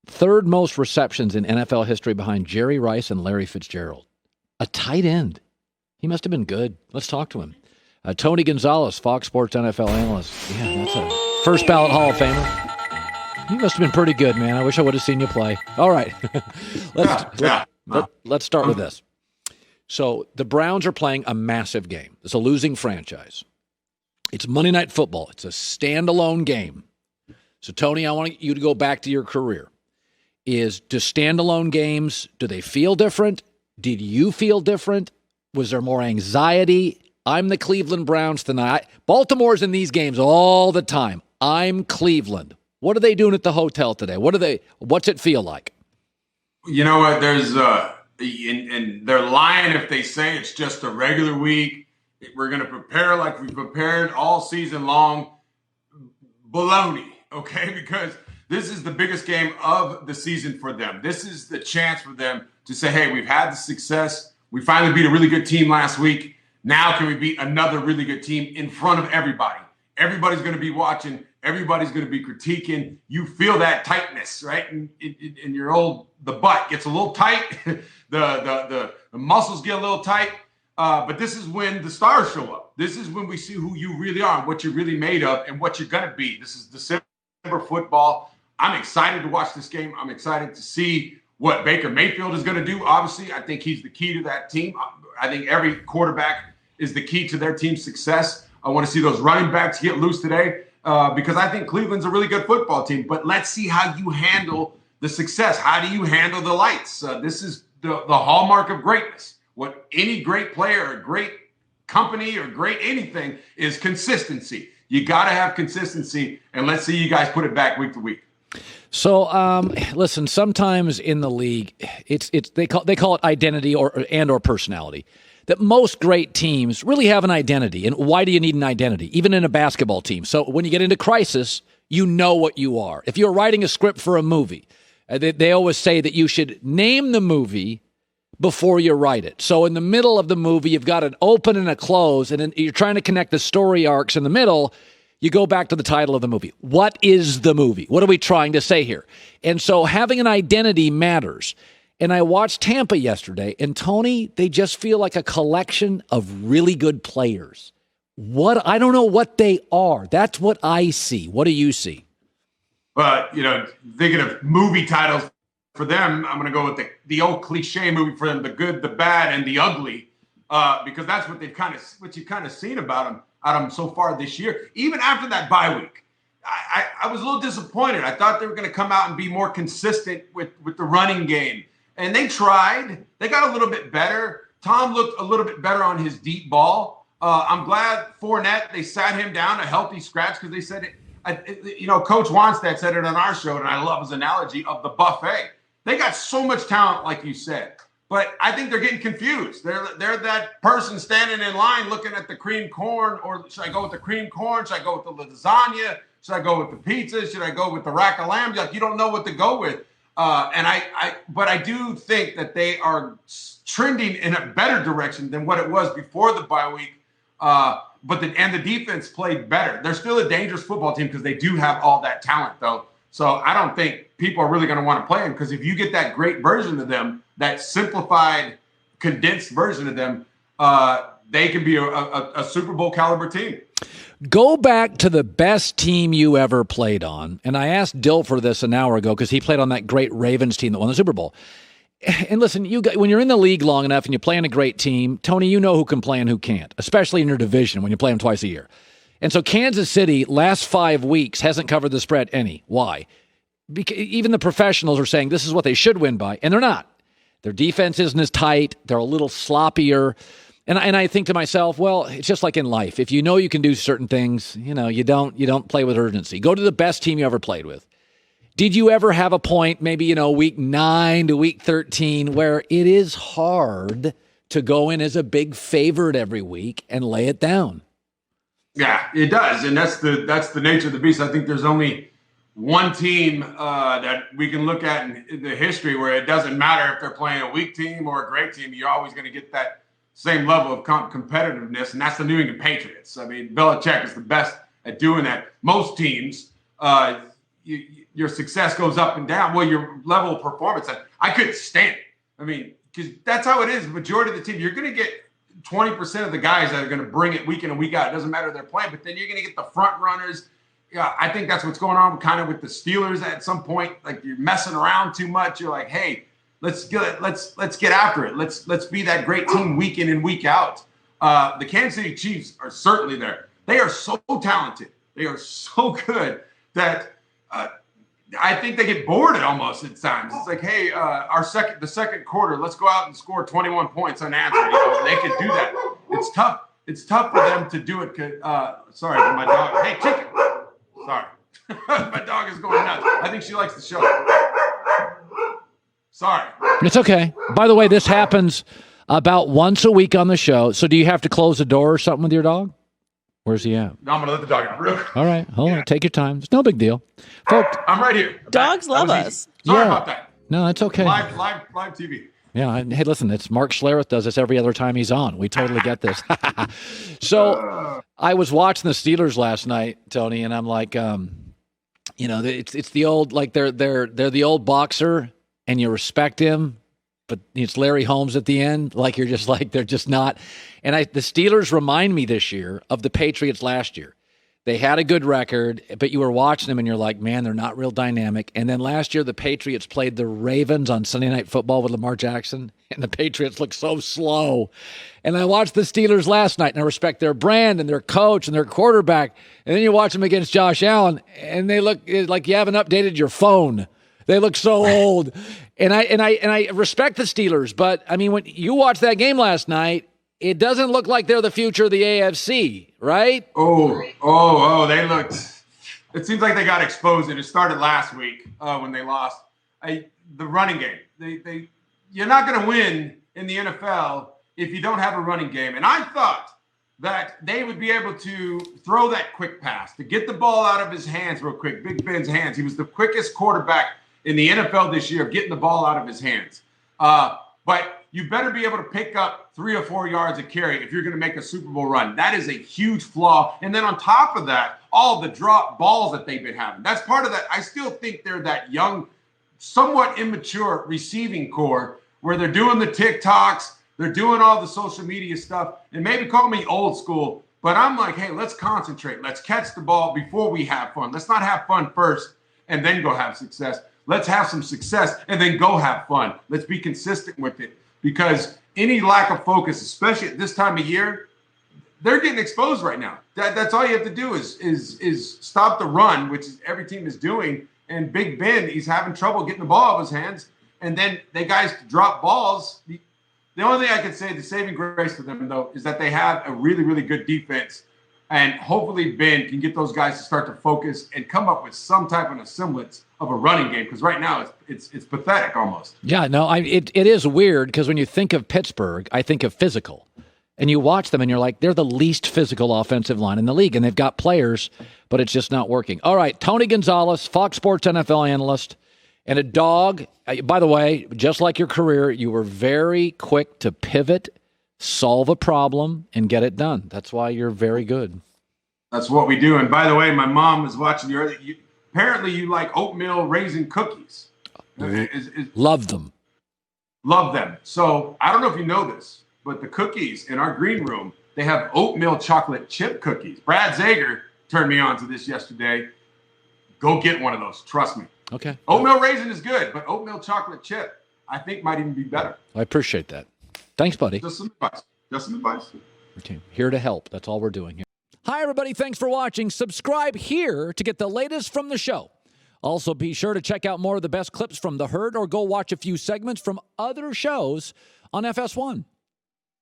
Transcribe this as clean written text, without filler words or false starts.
Third most receptions in NFL history behind Jerry Rice and Larry Fitzgerald. A tight end. He must have been good. Let's talk to him. Tony Gonzalez, Fox Sports NFL analyst. Yeah, that's a first ballot Hall of Famer. You must have been pretty good, man. I wish I would have seen you play. All right. Let's start with this. So the Browns are playing a massive game. It's a losing franchise. It's Monday Night Football. It's a standalone game. So, Tony, I want you to go back to your career. Do standalone games, do they feel different? Did you feel different? Was there more anxiety? I'm the Cleveland Browns tonight. Baltimore's in these games all the time. I'm Cleveland. What are they doing at the hotel today? What's it feel like? You know what? There's and they're lying if they say it's just a regular week. We're going to prepare like we prepared all season long. Baloney, okay? Because this is the biggest game of the season for them. This is the chance for them to say, hey, we've had the success. We finally beat a really good team last week. Now can we beat another really good team in front of everybody? Everybody's going to be watching. Everybody's going to be critiquing. You feel that tightness, right? And the butt gets a little tight. the muscles get a little tight. But this is when the stars show up. This is when we see who you really are and what you're really made of and what you're going to be. This is December football. I'm excited to watch this game. I'm excited to see what Baker Mayfield is going to do. Obviously, I think he's the key to that team. I think every quarterback is the key to their team's success. I want to see those running backs get loose today because I think Cleveland's a really good football team. But let's see how you handle the success. How do you handle the lights? This is the hallmark of greatness. What any great player or great company or great anything is consistency. You got to have consistency, and let's see you guys put it back week to week. So, listen, sometimes in the league, they call it identity or personality. That most great teams really have an identity. And why do you need an identity? Even in a basketball team. So when you get into crisis, you know what you are. If you're writing a script for a movie, they always say that you should name the movie before you write it. So in the middle of the movie, you've got an open and a close, and then you're trying to connect the story arcs in the middle. You go back to the title of the movie. What is the movie? What are we trying to say here? And so having an identity matters. And I watched Tampa yesterday, and Tony, they just feel like a collection of really good players. I don't know what they are. That's what I see. What do you see? But, thinking of movie titles for them, I'm going to go with the old cliche movie for them, the good, the bad, and the ugly, because that's what you've kind of seen about them so far this year. Even after that bye week, I was a little disappointed. I thought they were going to come out and be more consistent with the running game. And they tried. They got a little bit better. Tom looked a little bit better on his deep ball. I'm glad Fournette, they sat him down a healthy scratch because they said, Coach Wanstead said it on our show, and I love his analogy of the buffet. They got so much talent, like you said. But I think they're getting confused. They're that person standing in line looking at the cream corn, or should I go with the cream corn? Should I go with the lasagna? Should I go with the pizza? Should I go with the rack of lamb? You don't know what to go with. But I do think that they are trending in a better direction than what it was before the bye week. But the defense played better. They're still a dangerous football team because they do have all that talent, though. So I don't think people are really going to want to play them, because if you get that great version of them, that simplified, condensed version of them, they can be a Super Bowl caliber team. Go back to the best team you ever played on. And I asked Dilfer this an hour ago because he played on that great Ravens team that won the Super Bowl. And listen, when you're in the league long enough and you play on a great team, Tony, you know who can play and who can't, especially in your division when you play them twice a year. And so Kansas City, last 5 weeks, hasn't covered the spread any. Why? Because even the professionals are saying this is what they should win by, and they're not. Their defense isn't as tight. They're a little sloppier. And I think to myself, well, it's just like in life. If you know you can do certain things, you don't play with urgency. Go to the best team you ever played with. Did you ever have a point, maybe, week 9 to week 13, where it is hard to go in as a big favorite every week and lay it down? Yeah, it does. And that's the nature of the beast. I think there's only one team that we can look at in the history where it doesn't matter if they're playing a weak team or a great team. You're always going to get that same level of competitiveness, and that's the New England Patriots. I mean, Belichick is the best at doing that. Most teams, your success goes up and down. Well, your level of performance, I couldn't stand it. I mean, because that's how it is. The majority of the team, you're going to get 20% of the guys that are going to bring it week in and week out. It doesn't matter their play, but then you're going to get the front runners. Yeah, I think that's what's going on kind of with the Steelers at some point. Like, you're messing around too much. You're like, hey, let's get after it. Let's be that great team week in and week out. The Kansas City Chiefs are certainly there. They are so talented. They are so good that I think they get bored almost at times. It's like, hey, the second quarter, let's go out and score 21 points unanswered. They could do that. It's tough. It's tough for them to do it. Sorry for my dog. Hey, chicken. Sorry. My dog is going nuts. I think she likes the show. Sorry. It's okay. By the way, this happens about once a week on the show. So do you have to close the door or something with your dog? Where's he at? No, I'm going to let the dog out. Real quick. All right. Hold on. Take your time. It's no big deal. Folks, I'm right here. Dogs love us. Sorry about that. No, that's okay. Live TV. Yeah. Hey, listen, it's Mark Schlereth does this every other time he's on. We totally get this. So I was watching the Steelers last night, Tony, and I'm like, it's the old, like they're the old boxer and you respect him, but it's Larry Holmes at the end. Like, you're just like, they're just not. And the Steelers remind me this year of the Patriots last year. They had a good record, but you were watching them and you're like, man, they're not real dynamic. And then last year, the Patriots played the Ravens on Sunday Night Football with Lamar Jackson, and the Patriots looked so slow. And I watched the Steelers last night, and I respect their brand and their coach and their quarterback. And then you watch them against Josh Allen, and they look like you haven't updated your phone. They look so old. And I respect the Steelers, but I mean, when you watched that game last night, it doesn't look like they're the future of the AFC, right? They looked. It seems like they got exposed, and it started last week when they lost. The running game. You're not going to win in the NFL if you don't have a running game. And I thought that they would be able to throw that quick pass, to get the ball out of his hands real quick, Big Ben's hands. He was the quickest quarterback in the NFL this year of getting the ball out of his hands. But you better be able to pick up 3 or 4 yards a carry if you're going to make a Super Bowl run. That is a huge flaw. And then on top of that, all the drop balls that they've been having. That's part of that. I still think they're that young, somewhat immature receiving core where they're doing the TikToks, they're doing all the social media stuff, and maybe call me old school, but I'm like, hey, let's concentrate. Let's catch the ball before we have fun. Let's not have fun first and then go have success. Let's have some success and then go have fun. Let's be consistent with it, because any lack of focus, especially at this time of year, they're getting exposed right now. That's all you have to do is stop the run, which is every team is doing. And Big Ben, he's having trouble getting the ball out of his hands. And then they guys drop balls. The only thing I can say, the saving grace for them, though, is that they have a really, really good defense. And hopefully Ben can get those guys to start to focus and come up with some type of a semblance of a running game, because right now it's pathetic almost. Yeah, no, it is weird, because when you think of Pittsburgh, I think of physical. And you watch them and you're like, they're the least physical offensive line in the league, and they've got players, but it's just not working. All right, Tony Gonzalez, Fox Sports NFL analyst, and a dog. By the way, just like your career, you were very quick to pivot, solve a problem, and get it done. That's why you're very good. That's what we do. And by the way, my mom was watching you earlier. Apparently you like oatmeal raisin cookies. Love them. Love them. So I don't know if you know this, but the cookies in our green room, they have oatmeal chocolate chip cookies. Brad Zager turned me on to this yesterday. Go get one of those. Trust me. Okay. Oatmeal raisin is good, but oatmeal chocolate chip, I think, might even be better. I appreciate that. Thanks, buddy. Just some advice. Okay. Here to help. That's all we're doing here. Hi, everybody. Thanks for watching. Subscribe here to get the latest from the show. Also, be sure to check out more of the best clips from The Herd, or go watch a few segments from other shows on FS1.